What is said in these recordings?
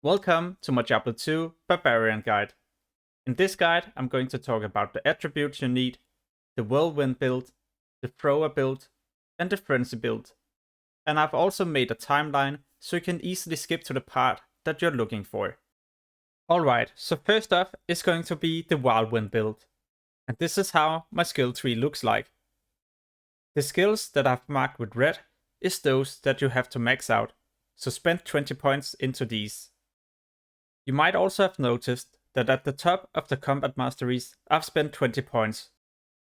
Welcome to my Diablo 2 Barbarian guide. In this guide, I'm going to talk about the attributes you need, the Whirlwind build, the Thrower build, and the Frenzy build. And I've also made a timeline so you can easily skip to the part that you're looking for. Alright, so first off is going to be the Whirlwind build. And this is how my skill tree looks like. The skills that I've marked with red is those that you have to max out, so spend 20 points into these. You might also have noticed that at the top of the combat masteries I've spent 20 points,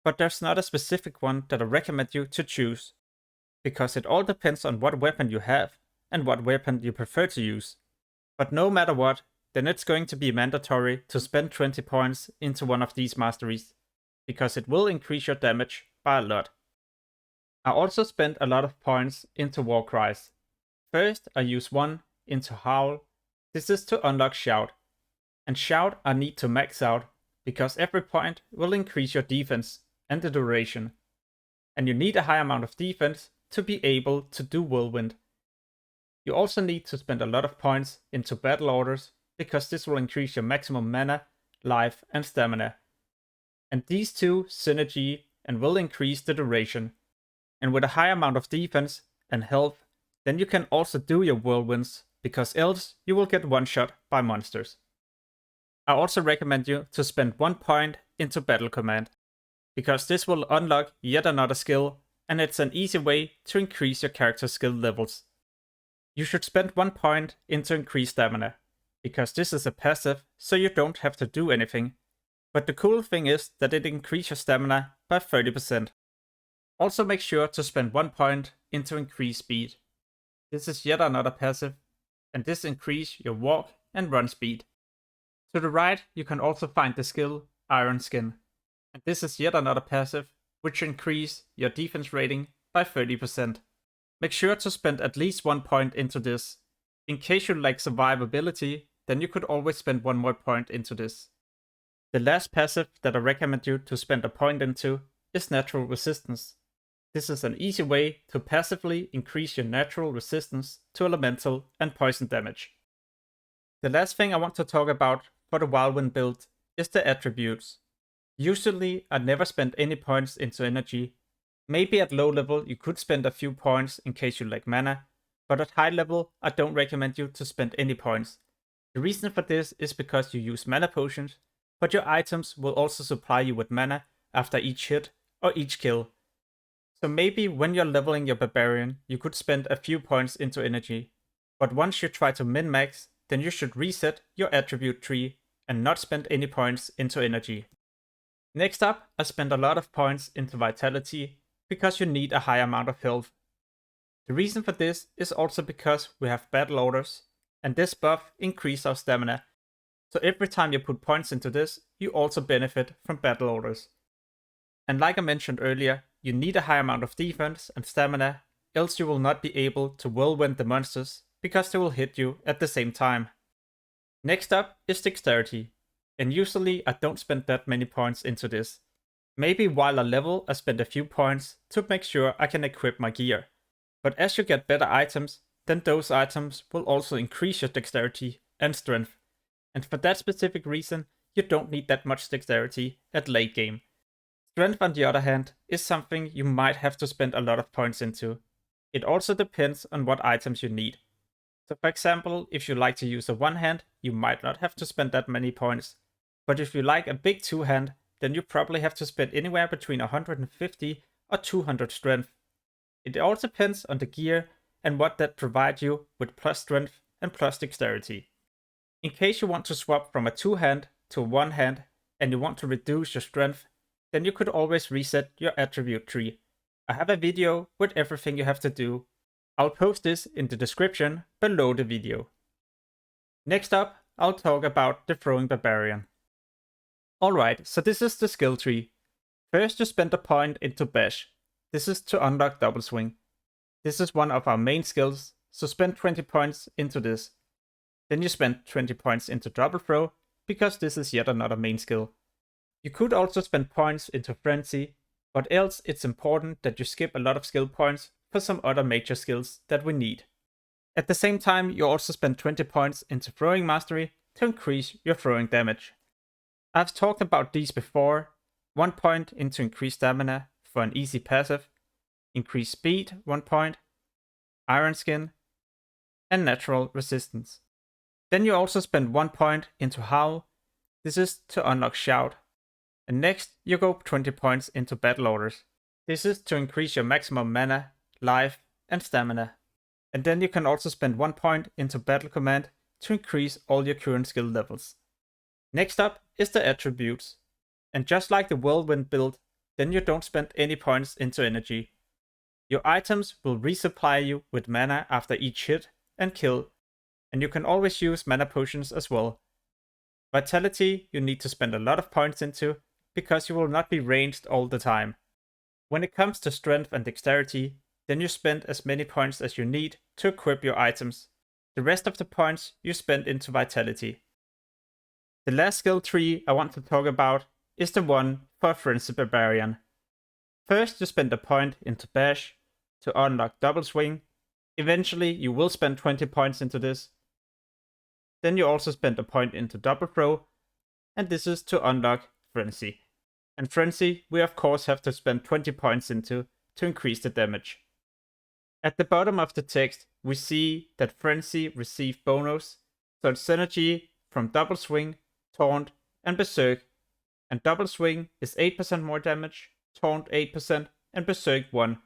but there's not a specific one that I recommend you to choose, because it all depends on what weapon you have and what weapon you prefer to use. But no matter what, then it's going to be mandatory to spend 20 points into one of these masteries, because it will increase your damage by a lot. I also spent a lot of points into War Cries. First I use one into Howl. This is to unlock Shout. And Shout I need to max out, because every point will increase your defense and the duration. And you need a high amount of defense to be able to do Whirlwind. You also need to spend a lot of points into Battle Orders, because this will increase your maximum mana, life and stamina. And these two synergy and will increase the duration. And with a high amount of defense and health, then you can also do your Whirlwinds, because else you will get one-shot by monsters. I also recommend you to spend 1 point into Battle Command, because this will unlock yet another skill, and it's an easy way to increase your character's skill levels. You should spend 1 point into Increased Stamina, because this is a passive, so you don't have to do anything. But the cool thing is that it increases your stamina by 30%. Also make sure to spend 1 point into Increased Speed. This is yet another passive, and this increases your walk and run speed. To the right, you can also find the skill Iron Skin, and this is yet another passive, which increases your defense rating by 30%. Make sure to spend at least 1 point into this. In case you lack survivability, then you could always spend 1 more point into this. The last passive that I recommend you to spend a point into is Natural Resistance. This is an easy way to passively increase your natural resistance to elemental and poison damage. The last thing I want to talk about for the Whirlwind build is the attributes. Usually I never spend any points into energy. Maybe at low level you could spend a few points in case you lack mana, but at high level I don't recommend you to spend any points. The reason for this is because you use mana potions, but your items will also supply you with mana after each hit or each kill. So maybe when you're leveling your Barbarian, you could spend a few points into energy, but once you try to min-max, then you should reset your attribute tree and not spend any points into energy. Next up, I spend a lot of points into Vitality, because you need a high amount of health. The reason for this is also because we have Battle Orders, and this buff increases our stamina. So every time you put points into this, you also benefit from Battle Orders. And like I mentioned earlier, you need a high amount of defense and stamina, else you will not be able to whirlwind the monsters, because they will hit you at the same time. Next up is Dexterity, and usually I don't spend that many points into this. Maybe while I level I spend a few points to make sure I can equip my gear. But as you get better items, then those items will also increase your Dexterity and Strength. And for that specific reason, you don't need that much Dexterity at late game. Strength, on the other hand, is something you might have to spend a lot of points into. It also depends on what items you need. So for example, if you like to use a one-hand, you might not have to spend that many points. But if you like a big two-hand, then you probably have to spend anywhere between 150 or 200 strength. It all depends on the gear and what that provides you with plus strength and plus dexterity. In case you want to swap from a two-hand to a one-hand and you want to reduce your strength, then you could always reset your attribute tree. I have a video with everything you have to do. I'll post this in the description below the video. Next up, I'll talk about the Throwing Barbarian. Alright, so this is the skill tree. First you spend a point into Bash. This is to unlock Double Swing. This is one of our main skills, so spend 20 points into this. Then you spend 20 points into Double Throw, because this is yet another main skill. You could also spend points into Frenzy, but else it's important that you skip a lot of skill points for some other major skills that we need. At the same time, you also spend 20 points into throwing mastery to increase your throwing damage. I've talked about these before. 1 point into increased stamina for an easy passive, increased speed 1 point, iron skin, and natural resistance. Then you also spend 1 point into howl. This is to unlock shout. And next you go 20 points into battle orders. This is to increase your maximum mana, life, and stamina. And then you can also spend 1 point into battle command to increase all your current skill levels. Next up is the attributes. And just like the Whirlwind build, then you don't spend any points into energy. Your items will resupply you with mana after each hit and kill, and you can always use mana potions as well. Vitality you need to spend a lot of points into, because you will not be ranged all the time. When it comes to strength and dexterity, then you spend as many points as you need to equip your items. The rest of the points you spend into vitality. The last skill tree I want to talk about is the one for Resurrected Barbarian. First you spend a point into bash to unlock double swing. Eventually you will spend 20 points into this. Then you also spend a point into double throw, and this is to unlock frenzy. And frenzy we of course have to spend 20 points into to increase the damage. At the bottom of the text we see that frenzy receive bonus, so it's synergy from double swing, taunt, and berserk. And double swing is 8% more damage, taunt 8%, and berserk 1.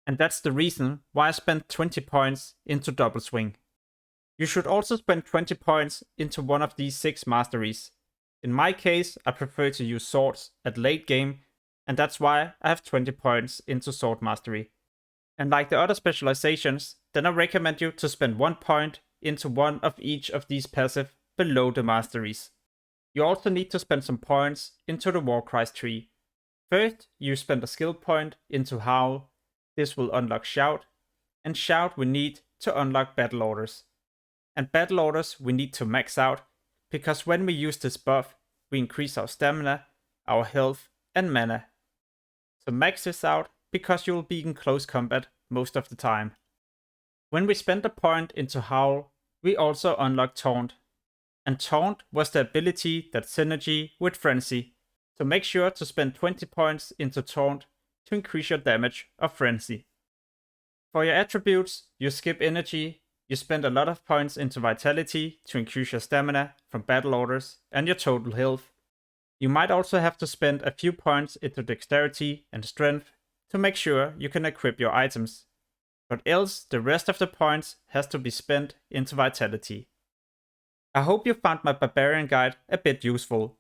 And that's the reason why I spent 20 points into double swing. You should also spend 20 points into one of these 6 masteries. In my case, I prefer to use swords at late game, and that's why I have 20 points into sword mastery. And like the other specializations, then I recommend you to spend 1 point into one of each of these passive below the masteries. You also need to spend some points into the Warcry tree. First, you spend a skill point into howl. This will unlock shout, and shout we need to unlock battle orders. And battle orders we need to max out, because when we use this buff, we increase our stamina, our health, and mana. So max this out, because you will be in close combat most of the time. When we spend a point into howl, we also unlock taunt. And taunt was the ability that synergy with frenzy. So make sure to spend 20 points into taunt to increase your damage of frenzy. For your attributes, you skip energy, you spend a lot of points into vitality to increase your stamina from battle orders and your total health. You might also have to spend a few points into dexterity and strength to make sure you can equip your items. But else the rest of the points has to be spent into vitality. I hope you found my Barbarian guide a bit useful.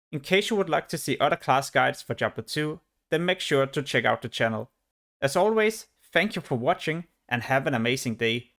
In case you would like to see other class guides for Diablo 2, then make sure to check out the channel. As always, thank you for watching and have an amazing day.